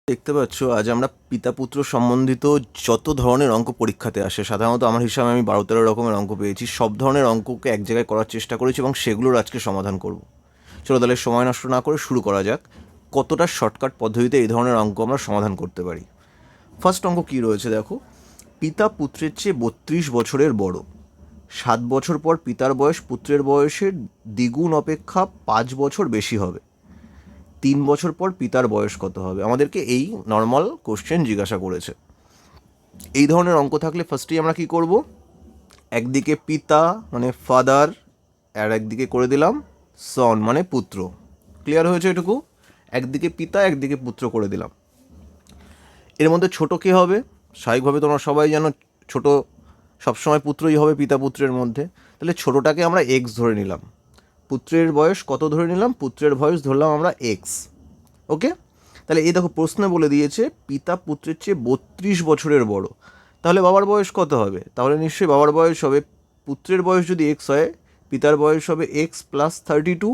দেখতে পাচ্ছ আজ আমরা পিতা পুত্র সম্বন্ধিত যত ধরনের অঙ্ক পরীক্ষাতে আসে, সাধারণত আমার হিসাবে আমি 12-13 রকমের অঙ্ক পেয়েছি। সব ধরনের অঙ্ককে এক জায়গায় করার চেষ্টা করেছি এবং সেগুলোর আজকে সমাধান করব। চলো তাহলে সময় নষ্ট না করে শুরু করা যাক। কতটা শর্টকাট পদ্ধতিতে এই ধরনের অঙ্ক আমরা সমাধান করতে পারি। ফার্স্ট অঙ্ক কী রয়েছে দেখো। পিতা পুত্রের চেয়ে 32 বছরের বড়। 7 বছর পর পিতার বয়স পুত্রের বয়সের দ্বিগুণ অপেক্ষা 5 বছর বেশি হবে। 3 বছর পর পিতার বয়স কত হবে? আমাদেরকে এই নর্মাল কোশ্চেন জিজ্ঞাসা করেছে। এই ধরনের অঙ্ক থাকলে ফার্স্টেই আমরা কি করব, একদিকে পিতা মানে ফাদার, আর একদিকে করে দিলাম সন মানে পুত্র। ক্লিয়ার হয়েছে এটুকু? একদিকে পিতা একদিকে পুত্র করে দিলাম। এর মধ্যে ছোট কে হবে? স্বাভাবিকভাবে তোমরা সবাই জানো ছোট সবসময় পুত্রই হবে পিতা পুত্রের মধ্যে। তাহলে ছোটটাকে আমরা এক্স ধরে নিলাম। পুত্রের বয়স কত ধরে নিলাম? পুত্রের বয়স ধরলাম আমরা এক্স। ওকে, তাহলে এই দেখো প্রশ্নে বলে দিয়েছে পিতা পুত্রের চেয়ে 32 বছরের বড়। তাহলে বাবার বয়স কত হবে? তাহলে নিশ্চয়ই বাবার বয়স হবে, পুত্রের বয়স যদি এক্স হয় পিতার বয়স হবে এক্স প্লাস 32।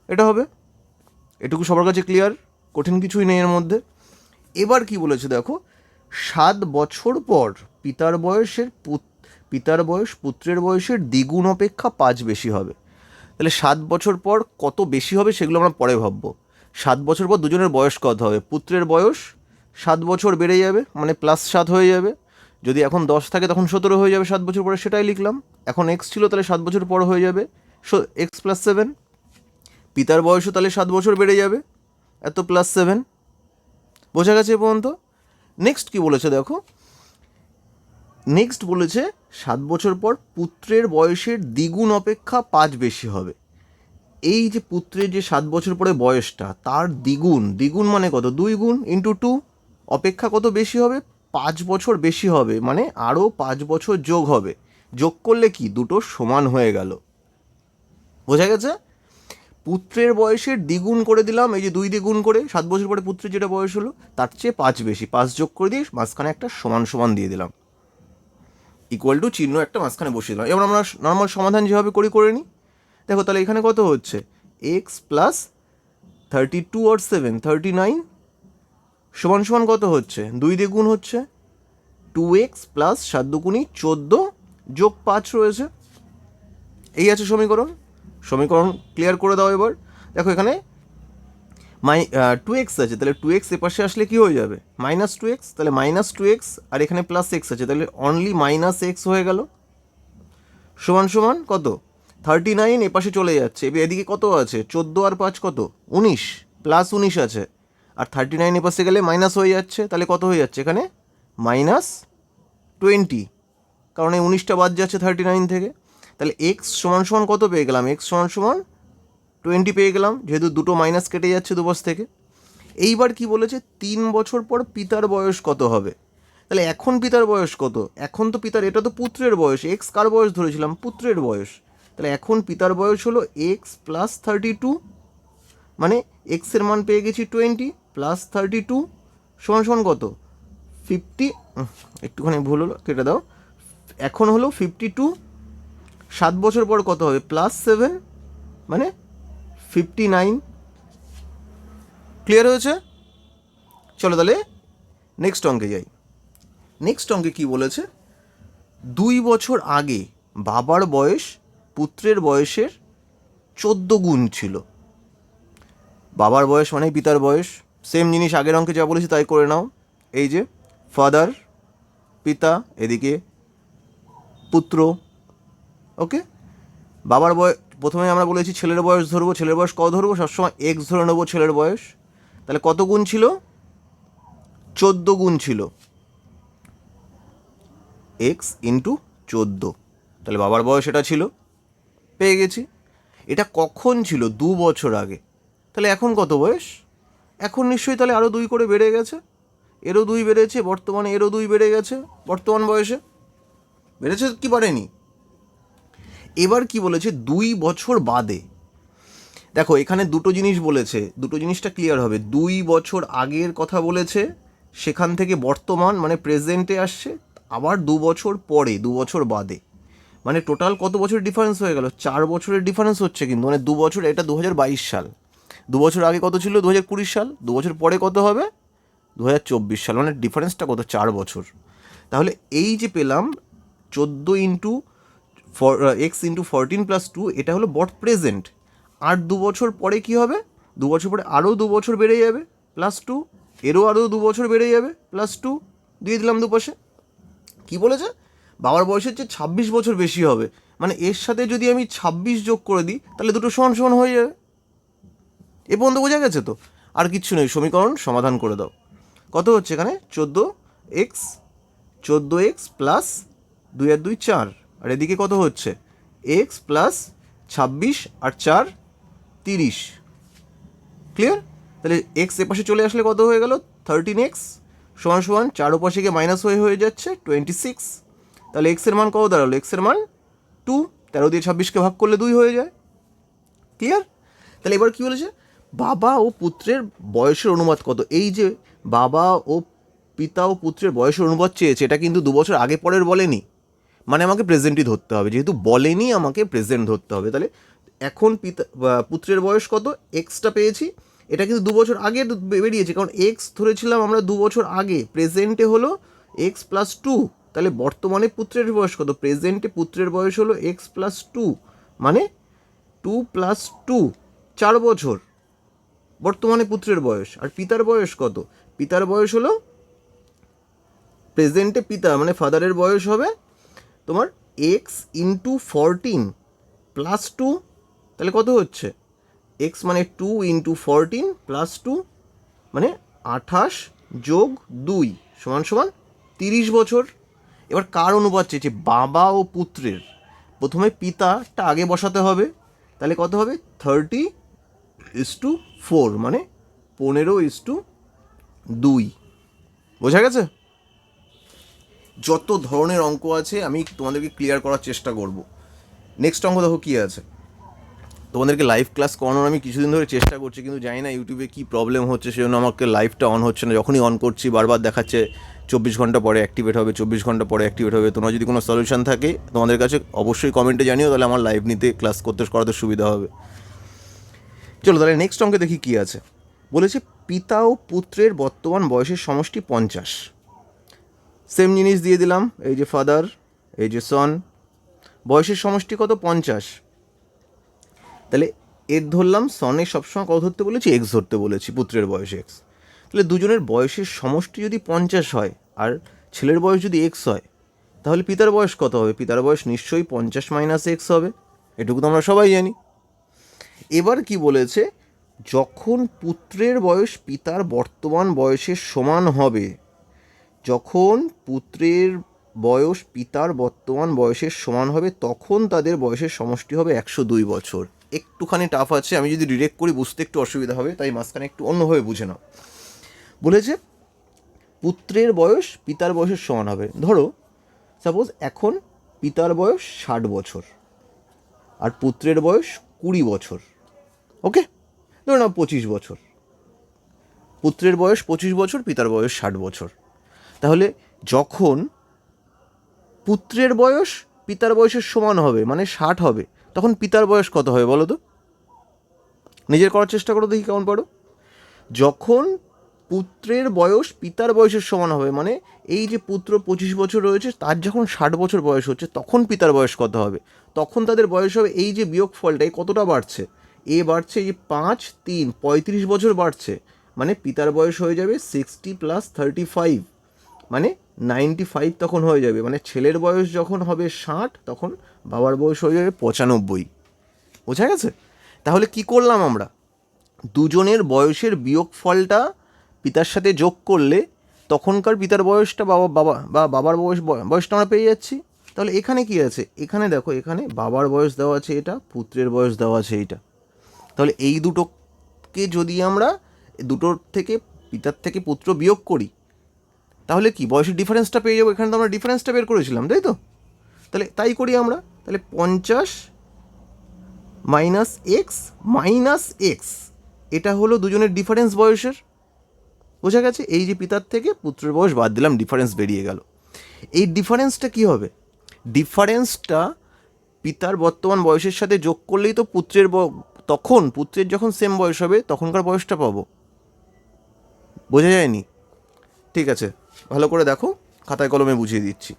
এটা হবে। এটুকু সবার কাছে ক্লিয়ার? কঠিন কিছুই নেই এর মধ্যে। এবার কি বলেছে দেখো, 7 বছর পর পিতার বয়স পুত্রের বয়সের দ্বিগুণ অপেক্ষা 5 বেশি হবে। তাহলে 7 বছর পর কত বেশি হবে সেগুলো আমরা পরে ভাববো। 7 বছর পর দুজনের বয়স কত হবে? পুত্রের বয়স 7 বছর বেড়ে যাবে, মানে +7 হয়ে যাবে। যদি এখন 10 থাকে তখন 17 হয়ে যাবে 7 বছর পরে, সেটাই লিখলাম। এখন এক্স ছিল তাহলে 7 বছর পর হয়ে যাবে এক্স প্লাস 7। পিতার বয়সও তাহলে 7 বছর বেড়ে যাবে, এত +7। বোঝা গেছে এ পর্যন্ত? নেক্সট কি বলেছে দেখো, নেক্সট বলেছে 7 বছর পর পুত্রের বয়সের দ্বিগুণ অপেক্ষা 5 বেশি হবে। এই যে পুত্রের যে 7 বছর পরে বয়সটা তার দ্বিগুণ, দ্বিগুণ মানে কত? 2 গুণ ইন্টু 2। অপেক্ষা কত বেশি হবে? 5 বছর বেশি হবে, মানে আরও 5 বছর যোগ হবে। যোগ করলে কি দুটো সমান হয়ে গেল। বোঝা গেছে? পুত্রের বয়সের দ্বিগুণ করে দিলাম, এই যে 2 দিয়ে গুণ করে 7 বছর পরে পুত্রের যেটা বয়স হলো তার চেয়ে 5 বেশি, 5 যোগ করে দিয়ে মাঝখানে একটা সমান সমান দিয়ে দিলাম, ইকুয়াল টু চিহ্ন একটা মাঝখানে বসিয়ে দিলাম। এবার আমরা নর্মাল সমাধান যেভাবে করে নিই। দেখো তাহলে এখানে কত হচ্ছে? এক্স প্লাস 32 আর 7 39 সমান সমান কত হচ্ছে? 2 দিয়ে গুণ হচ্ছে 2x প্লাস 7 দুগুণী 14 যোগ 5 রয়েছে। এই আছে সমীকরণ। সমীকরণ ক্লিয়ার করে দাও এবার। দেখো এখানে 2x আছে, তাহলে 2x এপাশে আসলে কি হয়ে যাবে? -2x। তাহলে -2x আর এখানে +x আছে, তাহলে অনলি -x হয়ে গেল। সমান সমান কত? 39 এপাশে চলে যাচ্ছে, এবার এদিকে কত আছে? 14 আর 5 কত? 19, +19 আছে। আর 39 এপাশে গেলে মাইনাস হয়ে যাচ্ছে, তাহলে কত হয়ে যাচ্ছে এখানে? -20, কারণ এই 19টা বাদ যাচ্ছে 39 থেকে। তাহলে এক্স সমান সমান কত পেয়ে গেলাম? এক্স সমান সমান 20 পেয়ে গেলাম, যেহেতু দুটো মাইনাস কেটে যাচ্ছে দুপাশ থেকে। এইবার কি বলেছে? 3 বছর পর পিতার বয়স কত হবে? তাহলে এখন পিতার বয়স কত? এখন তো পিতার, এটা তো পুত্রের বয়স, এক্স কার বয়স ধরেছিলাম? পুত্রের বয়স। তাহলে এখন পিতার বয়স হলো এক্স প্লাস 32, মানে এক্সের মান পেয়ে গেছি 20 প্লাস 32 সমান সমান কত? 50। একটুখানি ভুল হলো, কেটে দাও। এখন হলো 52। 7 বছর পর কত হবে? +7 মানে 59। ক্লিয়ার হয়েছে? চলো তাহলে নেক্সট অঙ্কে যাই। নেক্সট অঙ্কে কি বলেছে? 2 বছর আগে বাবার বয়স পুত্রের বয়সের 14 গুণ ছিল। বাবার বয়স মানে পিতার বয়স। সেম জিনিস আগের অঙ্কে যা বলেছি তাই করে নাও। এই যে ফাদার পিতা, এদিকে পুত্র। ওকে, বাবার বয়স প্রথমে আমরা বলেছি ছেলের বয়স ধরবো। ছেলের বয়স কত ধরবো? সবসময় এক্স ধরে নেবো ছেলের বয়স। তাহলে কত গুণ ছিল? 14 গুণ ছিল, এক্স ইন্টু 14। তাহলে বাবার বয়স এটা ছিল, পেয়ে গেছি। এটা কখন ছিল? 2 বছর আগে। তাহলে এখন কত বয়স? এখন নিশ্চয়ই তাহলে আরও 2 করে বেড়ে গেছে। এরও 2 বেড়েছে বর্তমানে, এরও 2 বেড়ে গেছে বর্তমান বয়সে। বেড়েছে কি বাড়েনি? এবার কি বলেছে? 2 বছর বাদে। দেখো এখানে দুটো জিনিস বলেছে, দুটো জিনিসটা ক্লিয়ার হবে। 2 বছর আগের কথা বলেছে, সেখান থেকে বর্তমান মানে প্রেজেন্টে আসছে, আবার 2 বছর পরে, 2 বছর বাদে। মানে টোটাল কত বছর ডিফারেন্স হয়ে গেল? 4 বছরের ডিফারেন্স হচ্ছে কিন্তু, মানে 2 বছর। এটা 2022 সাল, 2 বছর আগে কত ছিল? 2020 সাল। 2 বছর পরে কত হবে? 2024 সাল, মানে ডিফারেন্সটা কত, 4 বছর। তাহলে এই যে পেলাম 14 ইন্টু এক্স ইন্টু 14+2, এটা হলো বট প্রেজেন্ট। আর 2 বছর পরে কি হবে, 2 বছর পরে আরও 2 বছর বেড়ে যাবে +2, এরও আরও 2 বছর বেড়ে যাবে +2, দিয়ে দিলাম দুপাশে। কি বলেছে, বাবার বয়সের চেয়ে 26 বছর বেশি হবে, মানে এর সাথে যদি আমি 26 যোগ করে দিই তাহলে দুটো সমান সমান হয়ে যাবে। এ পর্যন্ত বোঝা গেছে তো? আর কিচ্ছু নেই, সমীকরণ সমাধান করে দাও। কত হচ্ছে এখানে, 14x প্লাস 2 আর 2 4, আর এদিকে কত হচ্ছে, x প্লাস 26 আর 4 30। ক্লিয়ার? তাহলে এক্স এপাশে চলে আসলে কত হয়ে গেল, 13x সমান সমান 4 ওপাশে গিয়ে মাইনাস হয়ে যাচ্ছে 26। তাহলে এক্সের মান কত দাঁড়ালো, এক্সের মান 2, 13 দিয়ে 26কে ভাগ করলে 2 হয়ে যায়। ক্লিয়ার? তাহলে এবার কী বলেছে, বাবা ও পুত্রের বয়সের অনুপাত কত। এই যে বাবা ও পিতা ও পুত্রের বয়সের অনুপাত চেয়েছে, এটা কিন্তু 2 বছর আগে পরের বলেনি, মানে আমাকে প্রেজেন্টই ধরতে হবে, যেহেতু বলেনি আমাকে প্রেজেন্ট ধরতে হবে। তাহলে এখন পুত্রের বয়স কত, এক্সটা পেয়েছি, এটা কিন্তু 2 বছর আগে বেরিয়েছে, কারণ এক্স ধরেছিলাম আমরা 2 বছর আগে, প্রেজেন্টে হলো এক্স প্লাস 2। তাহলে বর্তমানে পুত্রের বয়স কত, প্রেজেন্টে পুত্রের বয়স হলো এক্স প্লাস 2, মানে 2 + 2 4 বছর বর্তমানে পুত্রের বয়স। আর পিতার বয়স কত, পিতার বয়স হলো, প্রেজেন্টে পিতা মানে ফাদারের বয়স হবে তোমার এক্স ইন্টু 14 প্লাস 2, তাহলে কত হচ্ছে, এক্স মানে 2 ইন্টু 14 প্লাস 2, মানে 28 যোগ 2 সমান সমান 30 বছর। এবার কার অনুপাত চেয়েছে, বাবা ও পুত্রের। প্রথমে পিতাটা আগে বসাতে হবে, তাহলে কত হবে, 30:4, মানে 15:2। বোঝা গেছে? যত ধরনের অঙ্ক আছে আমি তোমাদেরকে ক্লিয়ার করার চেষ্টা করব। নেক্সট অঙ্ক দেখো কী আছে। তোমাদেরকে লাইভ ক্লাস করানোর আমি কিছুদিন ধরে চেষ্টা করছি, কিন্তু জানি না ইউটিউবে কী প্রবলেম হচ্ছে, সেজন্য আমাকে লাইভটা অন হচ্ছে না। যখনই অন করছি বারবার দেখাচ্ছে 24 ঘন্টা পরে অ্যাক্টিভেট হবে, 24 ঘন্টা পরে অ্যাক্টিভেট হবে। তোমরা যদি কোনো সলিউশন থাকে তোমাদের কাছে অবশ্যই কমেন্টে জানিও, তাহলে আমার লাইভ নিতে ক্লাস করাতে সুবিধা হবে। চলো তাহলে নেক্সট অঙ্কে দেখি কী আছে। বলেছে পিতা ও পুত্রের বর্তমান বয়সের সমষ্টি 50। সেম জিনিস দিয়ে দিলাম, এই যে ফাদার, এই যে সন, বয়সের সমষ্টি কত, 50। তাহলে এর ধরলাম, সনের সবসময় কত ধরতে বলেছি, এক্স ধরতে বলেছি, পুত্রের বয়স এক্স। তাহলে দুজনের বয়সের সমষ্টি যদি 50 হয় আর ছেলের বয়স যদি এক্স হয়, তাহলে পিতার বয়স কত হবে, পিতার বয়স নিশ্চয়ই 50 - এক্স হবে, এটুকু তো আমরা সবাই জানি। এবার কি বলেছে, যখন পুত্রের বয়স পিতার বর্তমান বয়সের সমান হবে, যখন পুত্রের বয়স পিতার বর্তমান বয়সের সমান হবে, তখন তাদের বয়সের সমষ্টি হবে 102 বছর। একটুখানি টাফ আছে, আমি যদি ডিরেক্ট করি বুঝতে একটু অসুবিধা হবে, তাই মাঝখানে একটু অন্যভাবে বুঝে নাও। বলেছে পুত্রের বয়স পিতার বয়সের সমান হবে। ধরো সাপোজ এখন পিতার বয়স 60 বছর আর পুত্রের বয়স 20 বছর, ওকে, ধরো না 25 বছর। পুত্রের বয়স 25 বছর, পিতার বয়স 60 বছর। তাহলে যখন পুত্রের বয়স পিতার বয়সের সমান হবে, মানে 60 হবে, তখন পিতার বয়স কত হবে বলো তো, নিজের করার চেষ্টা করো দেখি কেমন পারো। যখন পুত্রের বয়স পিতার বয়সের সমান হবে, মানে এই যে পুত্র 25 বছর রয়েছে তার যখন 60 বছর বয়স হচ্ছে, তখন পিতার বয়স কত হবে, তখন তাদের বয়স হবে, এই যে বিয়োগ ফলটা এই কতটা বাড়ছে, এ বাড়ছে, এই যে 5 3 35 বছর বাড়ছে, মানে পিতার বয়স হয়ে যাবে 60 + 35, মানে 95 তখন হয়ে যাবে। মানে ছেলের বয়স যখন হবে 60, তখন বাবার বয়স হয়ে যাবে 95। বোঝা গেছে? তাহলে কি করলাম আমরা, দুজনের বয়সের বিয়োগফলটা পিতার সাথে যোগ করলে তখনকার পিতার বয়সটা বাবার বয়সটা আমরা পেয়ে যাচ্ছি। তাহলে এখানে কি আছে, এখানে দেখো, এখানে বাবার বয়স দেওয়া আছে এটা, পুত্রের বয়স দেওয়া আছে এইটা। তাহলে এই দুটোকে যদি আমরা দুটোর থেকে পিতার থেকে পুত্র বিয়োগ করি, তাহলে কি বয়সের ডিফারেন্সটা পেয়ে যাবো। এখানে তো আমরা ডিফারেন্সটা বের করেছিলাম, তাই তো? তাহলে তাই করি আমরা। তাহলে 50 - x এটা হলো দুজনের ডিফারেন্স বয়সের। বোঝা গেছে? এই যে পিতার থেকে পুত্রের বয়স বাদ দিলাম, ডিফারেন্স বেরিয়ে গেল। এই ডিফারেন্সটা কি হবে, ডিফারেন্সটা পিতার বর্তমান বয়সের সাথে যোগ করলেই তো তখন পুত্রের যখন সেম বয়স হবে তখনকার বয়সটা পাবো। বোঝা যায়নি? ঠিক আছে, ভালো করে দেখো, খাতায় কলমে বুঝিয়ে দিচ্ছি।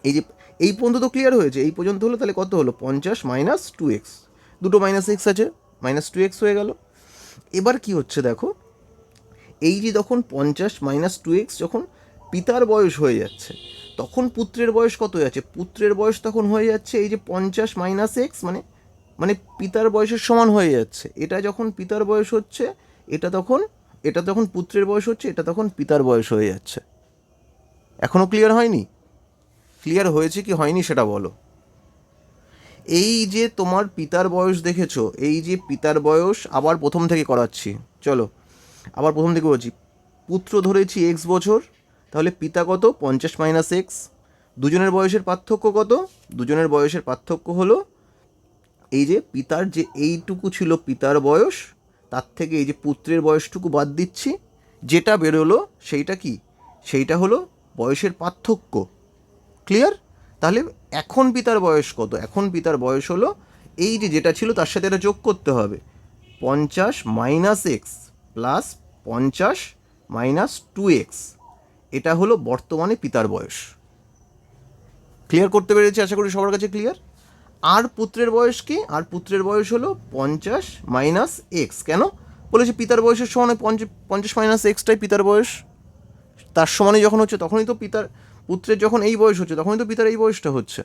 এই যে এই পর্যন্ত তো ক্লিয়ার হয়েছে, এই পর্যন্ত হলো, তাহলে কত হলো 50 মাইনাস 2x, দুটো মাইনাস এক্স আছে, মাইনাস 2x হয়ে গেল। এবার কি হচ্ছে দেখো, এই যে যখন 50 মাইনাস 2x যখন পিতার বয়স হয়ে যাচ্ছে, তখন পুত্রের বয়স কত হয়ে যাচ্ছে, পুত্রের বয়স তখন হয়ে যাচ্ছে এই যে 50 মাইনাস এক্স, মানে মানে পিতার বয়সের সমান হয়ে যাচ্ছে। এটা যখন পিতার বয়স হচ্ছে, এটা তখন পুত্রের বয়স হচ্ছে, এটা তখন পিতার বয়স হয়ে যাচ্ছে। এখনও ক্লিয়ার হয়নি? ক্লিয়ার হয়েছে কি হয়নি সেটা বলো। এই যে তোমার পিতার বয়স দেখেছো, এই যে পিতার বয়স, আবার প্রথম থেকে করাচ্ছি, চলো আবার প্রথম থেকে বলছি। পুত্র ধরেছি এক্স বছর, তাহলে পিতা কত 50 মাইনাস এক্স। দুজনের বয়সের পার্থক্য কত, দুজনের বয়সের পার্থক্য হলো এই যে পিতার যে এইটুকু ছিল পিতার বয়স, তার থেকে এই যে পুত্রের বয়সটুকু বাদ দিচ্ছি, যেটা বেরোলো সেইটা কি, সেইটা হলো বয়সের পার্থক্য। ক্লিয়ার? তাহলে এখন পিতার বয়স কত, এখন পিতার বয়স হলো এই যে যেটা ছিল তার সাথে এটা যোগ করতে হবে, 50 minus x plus 50 minus 2x, এটা হলো বর্তমানে পিতার বয়স। ক্লিয়ার করতে পেরেছি আশা করি সবার কাছে ক্লিয়ার। আর পুত্রের বয়স কি, আর পুত্রের বয়স হলো 50 মাইনাস এক্স। কেন বলেছে পিতার বয়সের সমান 50 মাইনাস এক্সটাই পিতার বয়স, তার সমানই যখন হচ্ছে তখনই তো পুত্রের যখন এই বয়স হচ্ছে তখনই তো পিতার এই বয়সটা হচ্ছে।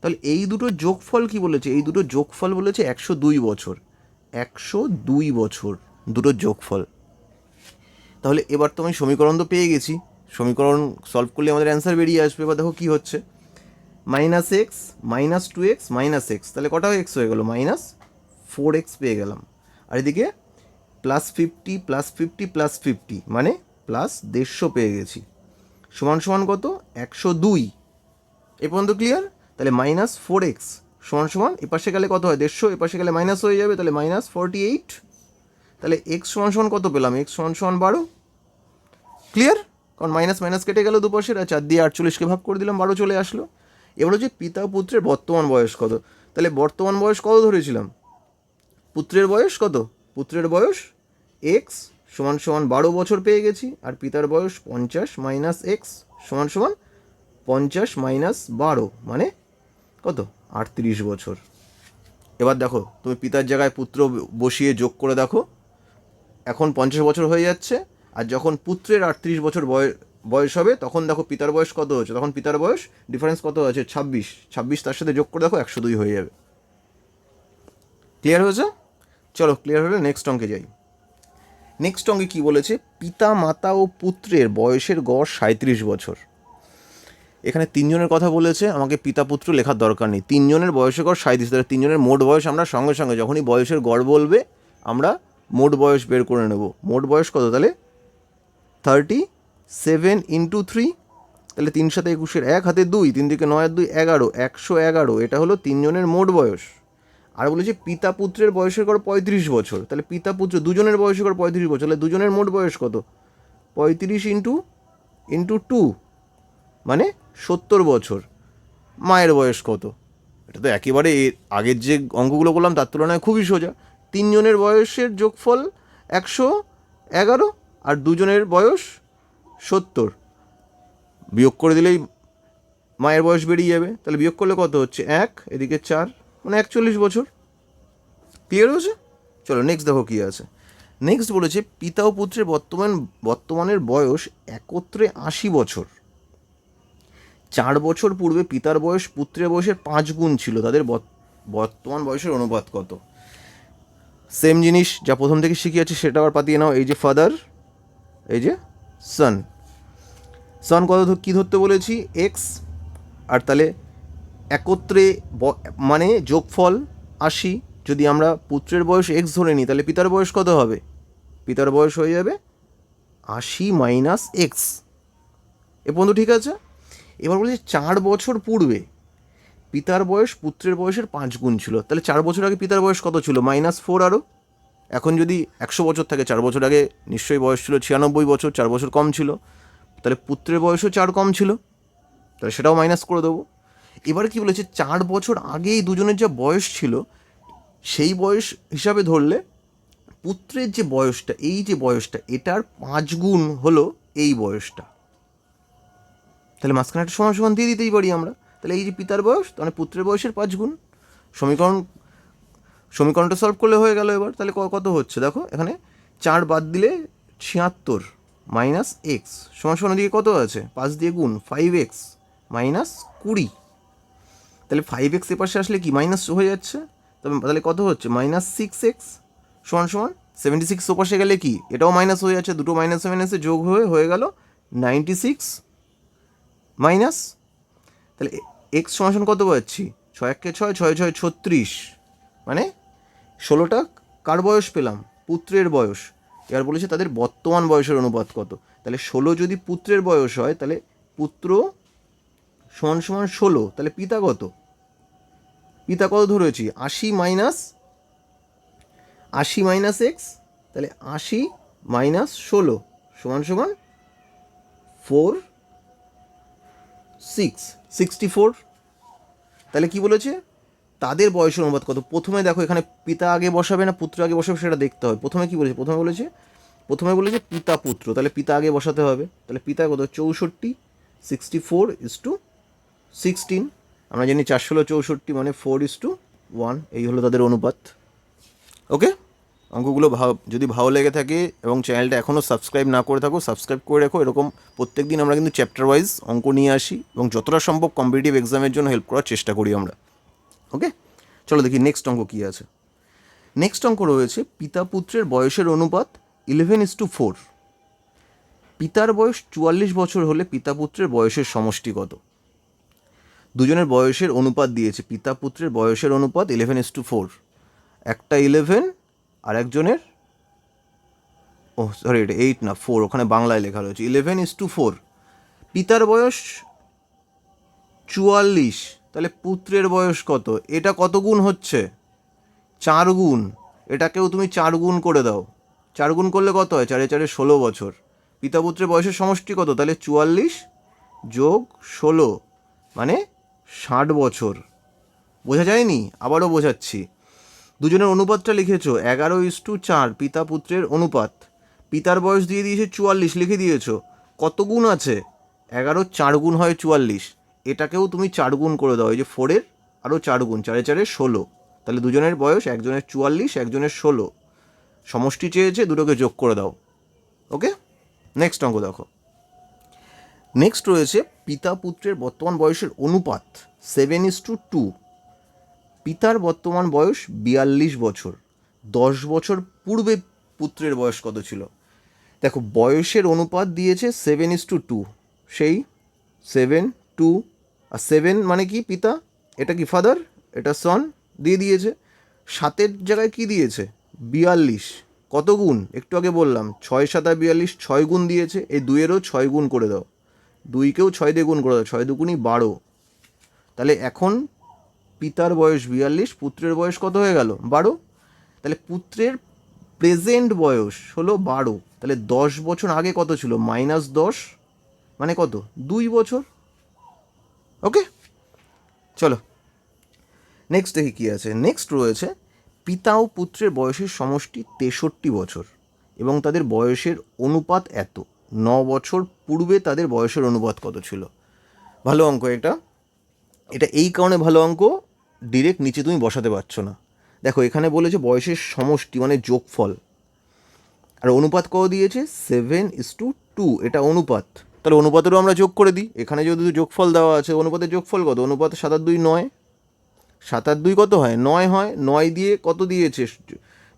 তাহলে এই দুটো যোগফল কি বলেছে, এই দুটো যোগফল বলেছে 102 বছর, 102 বছর দুটো যোগফল। তাহলে এবার তো আমি সমীকরণ তো পেয়ে গেছি, সমীকরণ সলভ করলে আমাদের অ্যান্সার বেরিয়ে আসবে। এবার দেখো কী হচ্ছে, minus x minus 2x minus x, তাহলে কটা এক্স হয়ে গেলো, মাইনাস 4x পেয়ে গেলাম। আর এদিকে প্লাস 50 প্লাস 50 প্লাস 50 মানে প্লাস 150 পেয়ে গেছি, সমান সমান কত 102। এ পর্যন্ত ক্লিয়ার? তাহলে মাইনাস 4x সমান সমান এপাশে গেলে কত হয় 150, এপাশে গেলে মাইনাস হয়ে যাবে, তাহলে মাইনাস 48। তাহলে এক্স সমান সমান কত পেলাম, এক্স সমান সমান 12। ক্লিয়ার? কারণ মাইনাস মাইনাস কেটে গেল দুপাশের, আর 4 দিয়ে 48কে ভাগ করে দিলাম, 12 চলে আসলো। এবার হচ্ছে পিতা পুত্রের বর্তমান বয়স কত, তাহলে বর্তমান বয়স কত ধরেছিলাম, পুত্রের বয়স কত, পুত্রের বয়স এক্স সমান সমান 12 বছর পেয়ে গেছি, আর পিতার বয়স 50 মাইনাস এক্স সমান সমান 50 মাইনাস 12 মানে কত 38 বছর। এবার দেখো তুমি পিতার জায়গায় পুত্র বসিয়ে যোগ করে দেখো, এখন 50 বছর হয়ে যাচ্ছে, আর যখন পুত্রের 38 বছর বয়স হবে তখন দেখো পিতার বয়স কত হচ্ছে, তখন পিতার বয়স ডিফারেন্স কত আছে 26, তার সাথে যোগ করে দেখো 102 হয়ে যাবে। ক্লিয়ার হয়েছে? চলো ক্লিয়ার হলে নেক্সট অঙ্কে যাই। নেক্সট অঙ্কে কী বলেছে, পিতা মাতা ও পুত্রের বয়সের গড় 37 বছর। এখানে তিনজনের কথা বলেছে, আমাকে পিতা পুত্র লেখার দরকার নেই, তিনজনের বয়সের গড় 37, তাহলে তিনজনের মোট বয়স আমরা সঙ্গে সঙ্গে যখনই বয়সের গড় বলবে আমরা মোট বয়স বের করে নেব। মোট বয়স কত, তাহলে 37 ইন্টু 3, তাহলে 3 সাথে 21, 1 হাতে 2, 3 দিকে 9 আর 2 11, 111, এটা হলো তিনজনের মোট বয়স। আর বলেছে পিতা পুত্রের বয়সের গড় 35 বছর, তাহলে পিতা পুত্র দুজনের বয়সের গড় 35 বছর, তাহলে দুজনের মোট বয়স কত 35 ইন্টু 2 মানে 70 বছর। মায়ের বয়স কত, এটা তো একেবারে আগের যে অঙ্কগুলো করলাম তার তুলনায় খুবই সোজা। তিনজনের বয়সের যোগফল 111 আর দুজনের বয়স 70, বিয়োগ করে দিলেই মায়ের বয়স বেরিয়ে যাবে, তাহলে বিয়োগ করলে কত হচ্ছে 1, এদিকে 4 মানে 41 বছর। ক্লিয়ার হয়েছে? চলো নেক্সট দেখো কী আছে। নেক্সট বলেছে পিতা ও পুত্রের বর্তমানের বয়স একত্রে 80 বছর। 4 বছর পূর্বে পিতার বয়স পুত্রের বয়সের 5 গুণ ছিল, তাদের বর্তমান বয়সের অনুপাত কত। সেম জিনিস যা প্রথম থেকে শিখিয়েছি সেটা আবার পাতিয়ে নাও। এই যে ফাদার, এই যে সন কত কী ধরতে বলেছি এক্স, আর তাহলে একত্রে মানে যোগফল 80, যদি আমরা পুত্রের বয়স এক্স ধরে নিই তাহলে পিতার বয়স কত হবে, পিতার বয়স হয়ে যাবে 80 মাইনাস এক্স। এ পর্যন্ত ঠিক আছে? এবার বলেছি 4 বছর পূর্বে পিতার বয়স পুত্রের বয়সের 5 গুণ ছিল, তাহলে 4 বছর আগে পিতার বয়স কত ছিল -4 আরও। এখন যদি 100 বছর থাকে 4 বছর আগে নিশ্চয়ই বয়স ছিল 96 বছর, 4 বছর কম ছিল, তাহলে পুত্রের বয়সও 4 কম ছিল, তাহলে সেটাও মাইনাস করে দেবো। এবারে কী বলেছে 4 বছর আগেই দুজনের যে বয়স ছিল সেই বয়স হিসাবে ধরলে পুত্রের যে বয়সটা, এই যে বয়সটা এটার 5 গুণ হলো এই বয়সটা, তাহলে মাঝখানে একটা সমান সমান দিয়ে দিতেই পারি আমরা। তাহলে এই যে পিতার বয়স মানে পুত্রের বয়সের 5 গুণ। সমীকরণটা সলভ করলে হয়ে গেল। এবার তাহলে কত হচ্ছে দেখো, এখানে 4 বাদ দিলে 76 মাইনাস এক্স সমান সমান দিকে কত আছে, 5 দিয়ে গুণ 5x মাইনাস 20। তাহলে 5x এপাশে আসলে কি মাইনাস হয়ে যাচ্ছে, তাহলে কত হচ্ছে মাইনাস 6x সমান সমান 76 ওপাশে গেলে কি এটাও মাইনাস হয়ে যাচ্ছে, দুটো মাইনাসে মাইনাসে যোগ হয়ে গেল 96 মাইনাস। তাহলে এক্স সমান সমান কত পাচ্ছি, 6 একে 6, 6 6 36, মানে 16টা কার বয়স পেলাম, পুত্রের বয়স। এবার বলেছে তাদের বর্তমান বয়সের অনুপাত কত। তাহলে 16 যদি পুত্রের বয়স হয় তাহলে পুত্র সমান সমান 16, তাহলে পিতা কত, পিতা কত ধরেছি 80 মাইনাস এক্স, তাহলে 80 মাইনাস 16 সমান সমান 64। তাহলে কি বলেছে তাদের বয়সের অনুপাত কত। প্রথমে দেখো এখানে পিতা আগে বসাবে না পুত্র আগে বসাবে সেটা দেখতে হবে। প্রথমে কি বলেছে, প্রথমে বলেছে পিতা পুত্র, তাহলে পিতা আগে বসাতে হবে। তাহলে পিতা কত 64, 64:16। আমরা জানি 4 16 64 মানে 4:1, এই হলো তাদের অনুপাত। ওকে, অঙ্কগুলো যদি ভালো লেগে থাকে এবং চ্যানেলটা এখনও সাবস্ক্রাইব না করে থাকো সাবস্ক্রাইব করে রেখো। এরকম প্রত্যেক দিন আমরা কিন্তু চ্যাপ্টার ওয়াইজ অঙ্ক নিয়ে আসি এবং যতটা সম্ভব কম্পিটিটিভ এক্সামের জন্য হেল্প করার চেষ্টা করি আমরা। ওকে, চলো দেখি নেক্সট অঙ্ক কী আছে। নেক্সট অঙ্ক রয়েছে পিতা পুত্রের বয়সের অনুপাত 11:4। পিতার বয়স 44 বছর হলে পিতা পুত্রের বয়সের সমষ্টি কত। দুজনের বয়সের অনুপাত দিয়েছে, পিতা পুত্রের বয়সের অনুপাত 11:4। একটা 11 আর একজনের এটা 8 না 4, ওখানে বাংলায় লেখা রয়েছে 11:4। পিতার বয়স 44, তাহলে পুত্রের বয়স কত, এটা কত গুণ হচ্ছে 4 গুণ। এটাকেও তুমি 4 গুণ করে দাও, 4 গুণ করলে কত হয়, 4 4 16 বছর। পিতা পুত্রের বয়সের সমষ্টি কত, তাহলে 44 যোগ 16 মানে 60 বছর। বোঝা যায়নি, আবারও বোঝাচ্ছি। দুজনের অনুপাতটা লিখেছো 11:4 পিতা পুত্রের অনুপাত। পিতার বয়স দিয়ে দিয়েছে 44, লিখে দিয়েছো, কত গুণ আছে 11, 4 গুণ হয় 44। এটাকেও তুমি 4 গুণ করে দাও, এই যে 4-এর আরও 4 গুণ, 4 4 16। তাহলে দুজনের বয়স একজনের 44 একজনের 16, সমষ্টি চেয়েছে, দুটোকে যোগ করে দাও। ওকে, নেক্সট অঙ্ক দেখো। নেক্সট রয়েছে পিতা পুত্রের বর্তমান বয়সের অনুপাত 7:2। পিতার বর্তমান বয়স 42 বছর, 10 বছর পূর্বে পুত্রের বয়স কত ছিল। দেখো বয়সের অনুপাত দিয়েছে 7:2, সেই 7 2 আর 7 মানে কি পিতা, এটা কি ফাদার, এটা সন দিয়ে দিয়েছে। 7-এর জায়গায় কি দিয়েছে 42, কত গুণ একটু আগে বললাম 6 7 42, 6 গুণ দিয়েছে। এই 2-এরও 6 গুণ করে দাও, 2কেও 6 দিয়ে গুণ করে দাও, 6 2 12। তাহলে এখন পিতার বয়স 42, পুত্রের বয়স কত হয়ে গেল 12। তাহলে পুত্রের প্রেজেন্ট বয়স হলো 12, তাহলে 10 বছর আগে কত ছিল -10 মানে কত 2 বছর। ওকে, চলো নেক্সট দেখি কী আছে। নেক্সট রয়েছে পিতা ও পুত্রের বয়সের সমষ্টি 63 বছর এবং তাদের বয়সের অনুপাত এত। 9 বছর পূর্বে তাদের বয়সের অনুপাত কত ছিল। ভালো অঙ্ক এটা, এটা এই কারণে ভালো অঙ্ক ডিরেক্ট নিচে তুমি বসাতে পারছো না। দেখো এখানে বলেছে বয়সের সমষ্টি মানে যোগফল, আর অনুপাত কত দিয়েছে 7:2, এটা অনুপাত। তাহলে অনুপাতেরও আমরা যোগ করে দিই, এখানে যদি যোগফল দেওয়া আছে, অনুপাতের যোগফল কত, অনুপাত 7 আর 2 9, 7 আর 2 কত হয় 9 হয়, 9 দিয়ে কত দিয়েছে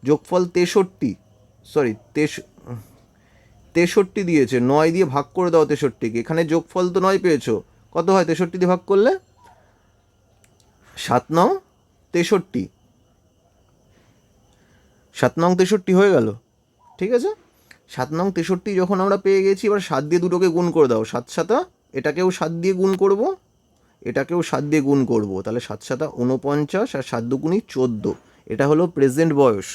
যোগফল 63 দিয়েছে, 9 দিয়ে ভাগ করে দাও 63কে, এখানে যোগফল তো 9 পেয়েছো, কত হয় 63 দিয়ে ভাগ করলে 7 9 63, 7 9 63 হয়ে গেল। ঠিক আছে, 7 9 63 যখন আমরা পেয়ে গেছি, এবার 7 দিয়ে দুটোকে গুণ করে দাও, 7 7, এটাকেও 7 দিয়ে গুণ করব, এটাকেও 7 দিয়ে গুণ করব, তাহলে 7 7 49 আর 7 2 14। এটা হলো প্রেজেন্ট বয়স,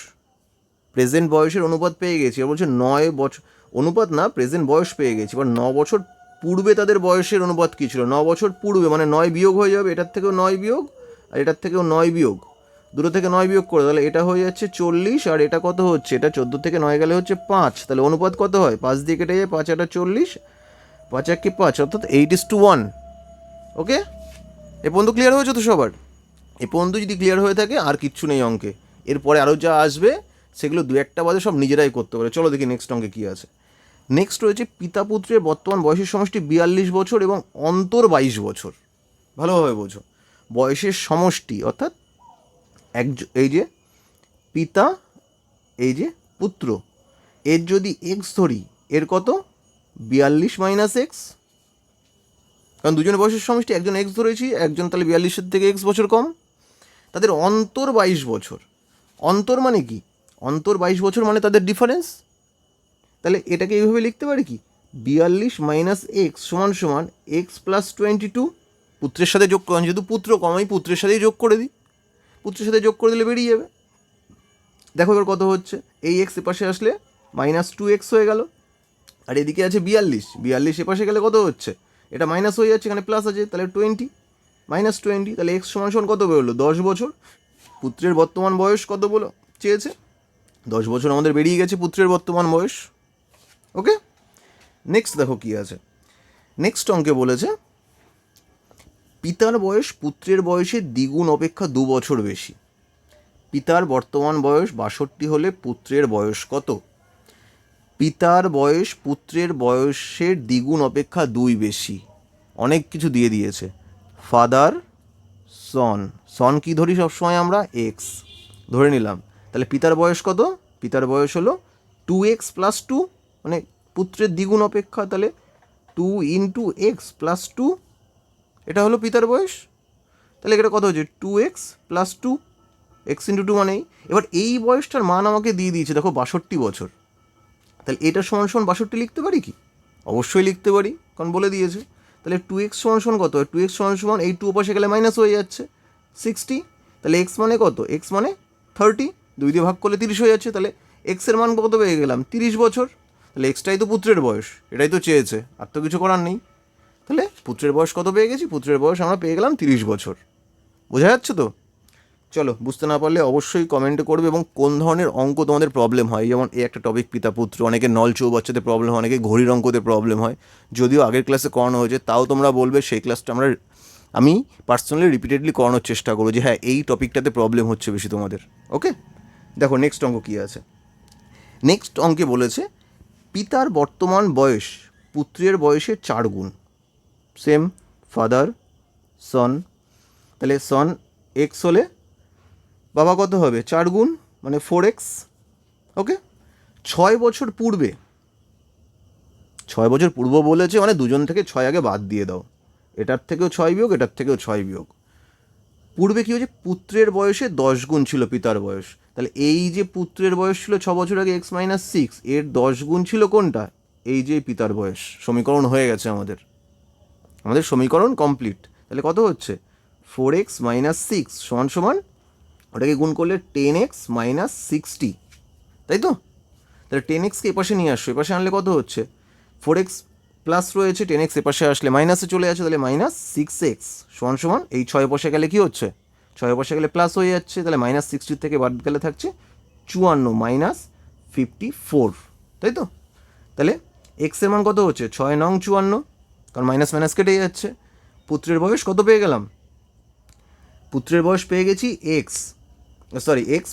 প্রেজেন্ট বয়সের অনুপাত পেয়ে গেছি। এবার বলছে 9 বছর, অনুপাত না প্রেজেন্ট বয়স পেয়ে গেছি। এবার 9 বছর পূর্বে তাদের বয়সের অনুপাত কী ছিল, 9 বছর পূর্বে মানে 9 বিয়োগ হয়ে যাবে, এটার থেকেও 9 বিয়োগ আর এটার থেকেও 9 বিয়োগ, দুটো থেকে 9 বিয়োগ করে, তাহলে এটা হয়ে যাচ্ছে 40, আর এটা কত হচ্ছে, এটা 14 থেকে 9 গেলে হচ্ছে 5। তাহলে অনুপাত কত হয়, 5 দিয়ে কেটে যায়, 5 8 40, 5 একে 5 অর্থাৎ 8:1। ওকে, এ পর্যন্ত ক্লিয়ার হয়েছে তো সবার? এ পর্যন্ত যদি ক্লিয়ার হয়ে থাকে আর কিচ্ছু নেই অঙ্কে, এরপরে আরও যা আসবে সেগুলো দু একটা বাদে সব নিজেরাই করতে পারে। চলো দেখি নেক্সট অঙ্কে কী আছে। নেক্সট রয়েছে পিতা পুত্রের বর্তমান বয়সের সমষ্টি 42 বছর এবং অন্তর 22 বছর। ভালোভাবে বোঝো, বয়সের সমষ্টি অর্থাৎ এই যে পিতা, এই যে পুত্র, এর যদি এক্স ধরি, এর কত 42 মাইনাস এক্স, কারণ দুজনের বয়সের সমষ্টি, একজন এক্স ধরেছি, একজন তাহলে 42-এর থেকে এক্স বছর কম, তাদের অন্তর 22 বছর। অন্তর মানে কি? অন্তর 22 বছর মানে তাদের ডিফারেন্স। তাহলে এটাকে এইভাবে লিখতে পারি কি, 42 মাইনাস এক্স সমান সমান এক্স প্লাস 22। পুত্রের সাথে যোগ করেন, যেহেতু পুত্র কম, আমি পুত্রের সাথেই যোগ করে দিই, পুত্রের সাথে যোগ করে দিলে বেরিয়ে যাবে। দেখো এবার কত হচ্ছে, এই এক্স এপাশে আসলে -2x হয়ে গেল, আর এদিকে আছে 42 এপাশে গেলে কত হচ্ছে, এটা মাইনাস হয়ে যাচ্ছে, এখানে প্লাস আছে, তাহলে 20 -20, তাহলে এক্স সমান সমান কত বেরোলো 10 বছর। পুত্রের বর্তমান বয়স কত বলো চেয়েছে, 10 বছর আমাদের বেরিয়ে গেছে পুত্রের বর্তমান বয়স। ওকে, নেক্সট দেখো কি আছে। নেক্সট অঙ্কে বলেছে পিতার বয়স পুত্রের বয়সের দ্বিগুণ অপেক্ষা 2 বছর বেশি। পিতার বর্তমান বয়স 62 হলে পুত্রের বয়স কত? পিতার বয়স পুত্রের বয়সের দ্বিগুণ অপেক্ষা 2 বেশি। অনেক কিছু দিয়ে দিয়েছে, ফাদার সন, সন কি ধরি সবসময় আমরা, এক্স ধরে নিলাম। তাহলে পিতার বয়স কত? পিতার বয়স হলো 2x + 2, মানে পুত্রের দ্বিগুণ অপেক্ষা, তাহলে 2 × x + 2, এটা হলো পিতার বয়স। তাহলে এটা কত হচ্ছে 2x + 2, x × 2 মানেই। এবার এই বয়সটার মান আমাকে দিয়ে দিয়েছে দেখো 62 বছর। তাহলে এটা সমান সমান 62 লিখতে পারি কি? অবশ্যই লিখতে পারি, কারণ বলে দিয়েছে। তাহলে 2x সমান সমান কত? 2x সমান সমান এই 2 পাশে গেলে মাইনাস হয়ে যাচ্ছে 60। তাহলে x মানে কত? x মানে 30, 2 দিয়ে ভাগ করলে 30 হয়ে যাচ্ছে। তাহলে x এর মান কত পেয়ে গেলাম? 30 বছর। তাহলে এক্সটাই তো পুত্রের বয়স, এটাই তো চেয়েছে, আর তো কিছু করার নেই। তাহলে পুত্রের বয়স কত পেয়ে গেছি? পুত্রের বয়স আমরা পেয়ে গেলাম 30 বছর। বোঝা যাচ্ছে তো? চলো, বুঝতে না পারলে অবশ্যই কমেন্টে করবে, এবং কোন ধরনের অঙ্ক তোমাদের প্রবলেম হয়। যেমন এই একটা টপিক পিতা পুত্র, অনেকে নল চৌবাচ্চাতে প্রবলেম হয়, অনেকে ঘড়ির অঙ্কতে প্রবলেম হয়। যদিও আগের ক্লাসে করানো হয়েছে, তাও তোমরা বলবে সেই ক্লাসটা আমি পার্সোনালি রিপিটেডলি করানোর চেষ্টা করবো, যে হ্যাঁ এই টপিকটাতে প্রবলেম হচ্ছে বেশি তোমাদের। ওকে, দেখো নেক্সট অঙ্ক কী আছে। নেক্সট অঙ্কে বলেছে পিতার বর্তমান বয়স পুত্রের বয়সের 4 গুণ। সেম, ফাদার সন, তাহলে সন এক্স হলে বাবা কত হবে? 4 গুণ, মানে 4x। ওকে, 6 বছর পূর্বে, 6 বছর পূর্ব বলেছে মানে দুজন থেকে 6 আগে বাদ দিয়ে দাও, এটার থেকেও 6 বিয়োগ, এটার থেকেও 6 বিয়োগ। পূর্বে কী হয়েছে? পুত্রের বয়সে 10 গুণ ছিল পিতার বয়স। তাহলে এই যে পুত্রের বয়স ছিল 6 বছর আগে x - 6, এর 10 গুণ ছিল কোনটা? এই যে পিতার বয়স। সমীকরণ হয়ে গেছে আমাদের সমীকরণ কমপ্লিট। তাহলে কত হচ্ছে? 4x - 6 সমান সমান, ওটাকে গুণ করলে 10x - 60, তাই তো? তাহলে 10xকে এপাশে নিয়ে আসছো, এপাশে আনলে কত হচ্ছে? 4x প্লাস রয়েছে, 10x এপাশে আসলে মাইনাসে চলে আসে, তাহলে -6x সমান সমান, এই 6 পাশে গেলে কী হচ্ছে? 6 পাশে গেলে প্লাস হয়ে যাচ্ছে, তাহলে -60 থেকে বাদ গেলে থাকছে 54 - 54, তাই তো? তাহলে এক্স এর মান কত হচ্ছে? 6 নং 54, কারণ মাইনাস মাইনাস কেটে যাচ্ছে। পুত্রের বয়স কত পেয়ে গেলাম? পুত্রের বয়স পেয়ে গেছি এক্স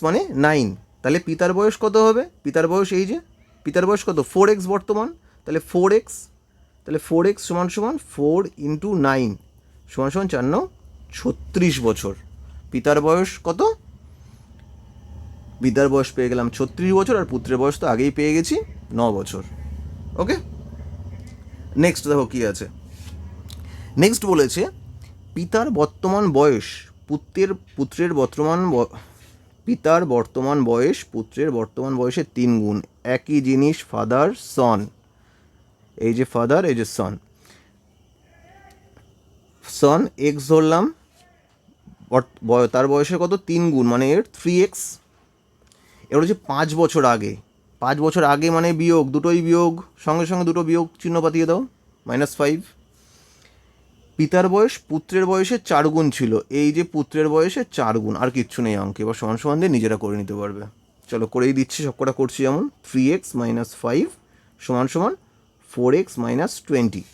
মানে 9। তাহলে পিতার বয়স কত হবে? পিতার বয়স এই যে পিতার বয়স কত? 4x বর্তমান, তাহলে 4x সমান সমান 4 × 9 সমান সমান 4 9 36 বছর। পিতার বয়স কত? পিতার বয়স পেয়ে গেলাম 36 বছর, আর পুত্রের বয়স তো আগেই পেয়ে গেছি 9 বছর। ওকে, নেক্সট দেখো কী আছে। নেক্সট বলেছে পিতার বর্তমান বয়স পুত্রের বর্তমান বয়স পুত্রের বর্তমান বয়সের 3 গুণ। একই জিনিস, ফাদার সন, এই যে ফাদার, এই যে সন এক্স ধরলাম, তার বয়সের কত? 3 গুণ, মানে এর 3x। এবার হচ্ছে 5 বছর আগে, 5 বছর আগে মানে বিয়োগ, দুটোই বিয়োগ, সঙ্গে সঙ্গে দুটো বিয়োগ চিহ্ন পাতিয়ে দাও, -5। পিতার বয়স পুত্রের বয়সে 4 গুণ ছিল, এই যে পুত্রের বয়সে 4 গুণ, আর কিচ্ছু নেই অঙ্কে। এবার সমান সমান দিয়ে নিজেরা করে নিতে পারবে। চলো করেই দিচ্ছি, সব কটা করছি। যেমন 3x - 5 সমান সমান 4x - 20।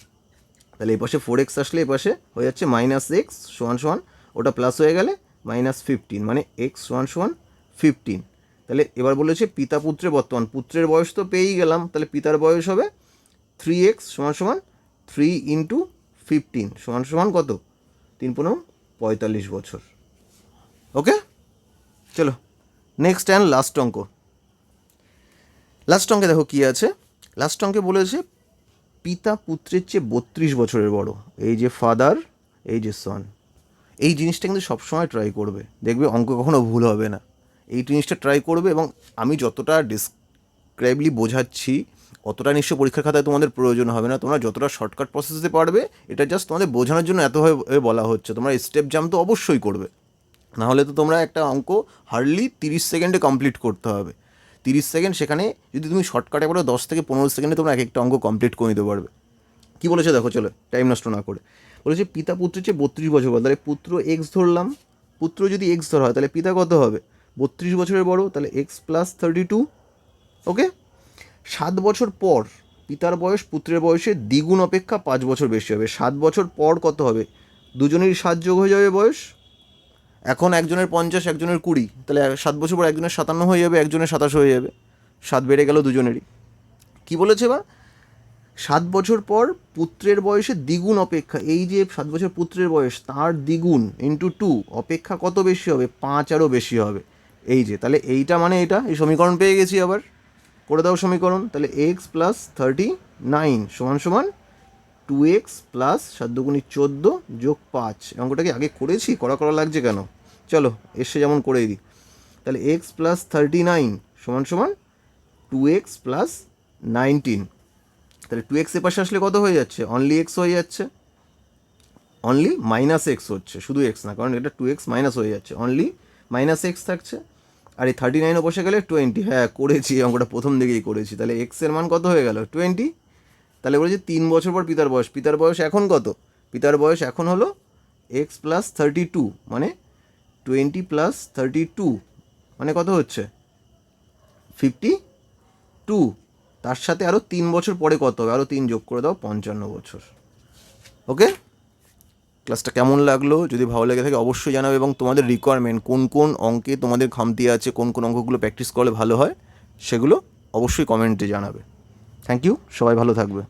তাহলে এই পাশে 4x আসলে এই পাশে হয়ে যাচ্ছে -x সমান সমান ওটা প্লাস হয়ে গেলে -15, মানে x সমান সমান 15। তাহলে এবার বলেছে পিতা পুত্রের বর্তমান, পুত্রের বয়স তো পেয়েই গেলাম, তাহলে পিতার বয়স হবে 3x সমান সমান 3 × 15 সমান সমান কত, 3×45 বছর। ওকে, চলো নেক্সট অ্যান্ড লাস্ট অঙ্ক। লাস্ট অঙ্কে দেখো কী আছে। লাস্ট অঙ্কে বলেছে পিতা পুত্রের চেয়ে 32 বছরের বড়, এই যে ফাদার, এই যে সন। এই জিনিসটা কিন্তু সবসময় ট্রাই করবে, দেখবে অঙ্ক কখনো ভুল হবে না। এই জিনিসটা ট্রাই করবে, এবং আমি যতটা ডিসক্রাইবলি বোঝাচ্ছি অতটা নিশ্চয় পরীক্ষার খাতায় তোমাদের প্রয়োজন হবে না। তোমরা যতটা শর্টকাট প্রসেসে পারবে, এটা জাস্ট তোমাদের বোঝানোর জন্য এতভাবে বলা হচ্ছে। তোমরা স্টেপ জাম্প তো অবশ্যই করবে, নাহলে তো তোমরা একটা অঙ্ক হার্ডলি 30 সেকেন্ডে কমপ্লিট করতে হবে। 30 সেকেন্ড, সেখানে যদি তুমি শর্টকাটে বলো 10 থেকে 15 সেকেন্ডে তোমরা এক একটা অঙ্ক কমপ্লিট করে নিতে পারবে। কী বলেছে দেখো, চলো টাইম নষ্ট না করে। বলেছে পিতা পুত্রের চেয়ে 32 বছর বড়, তাহলে পুত্র x ধরলাম। পুত্র যদি x ধরা হয় তাহলে পিতা কত হবে, 32 বছরের বড়, তাহলে x + 32। ওকে, 7 বছর পর পিতার বয়স পুত্রের বয়সে দ্বিগুণ অপেক্ষা 5 বছর বেশি হবে। 7 বছর পর কত হবে, দুজনেরই 7 যোগ হয়ে যাবে বয়স। এখন একজনের 50, একজনের 20, তাহলে 7 বছর পর একজনের 57 হয়ে যাবে, একজনের 27 হয়ে যাবে, 7 বেড়ে গেল দুজনেরই। কি বলেছে এবার, 7 বছর পর পুত্রের বয়সে দ্বিগুণ অপেক্ষা, এই যে 7 বছর পুত্রের বয়স তার দ্বিগুণ × 2 অপেক্ষা কত বেশি হবে, 5 আরও বেশি হবে। এই যে, তাহলে এইটা মানে এটা, এই সমীকরণ পেয়ে গেছি। আবার করে দাও সমীকরণ, তাহলে x + 39 সমান সমান 2x + 7 × 14 + 5। অঙ্কটাকে আগে করেছি, করা লাগছে কেন, চলো এসে যেমন করেই দিই। তাহলে x + 39 সমান সমান 2x + 19। তাহলে 2x এর পাশে আসলে কত হয়ে যাচ্ছে, অনলি x হয়ে যাচ্ছে, অনলি -x হচ্ছে, শুধু x না, কারণ এটা 2x মাইনাস হয়ে যাচ্ছে, অনলি -x থাকছে। আর এই 39 বসে গেলে 20, হ্যাঁ করেছি অঙ্কটা, প্রথম দিকেই করেছি। তাহলে x এর মান কত হয়ে গেল, 20। তাহলে বলেছি 3 বছর পর পিতার বয়স, পিতার বয়স এখন কত, পিতার বয়স এখন হলো x + 32, মানে 20 + 32 মানে কত হচ্ছে, 52। তার সাথে আরও 3 বছর পরে কত হবে, আরও 3 যোগ করে দাও, 55 বছর। ওকে, ক্লাসটা কেমন লাগলো, যদি ভালো লেগে থাকে অবশ্যই জানাবে, এবং তোমাদের রিকোয়ারমেন্ট কোন কোন অঙ্কে তোমাদের খামতি আছে, কোন কোন অঙ্কগুলো প্র্যাকটিস করলে ভালো হয়, সেগুলো অবশ্যই কমেন্টে জানাবে। থ্যাংক ইউ, সবাই ভালো থাকবে।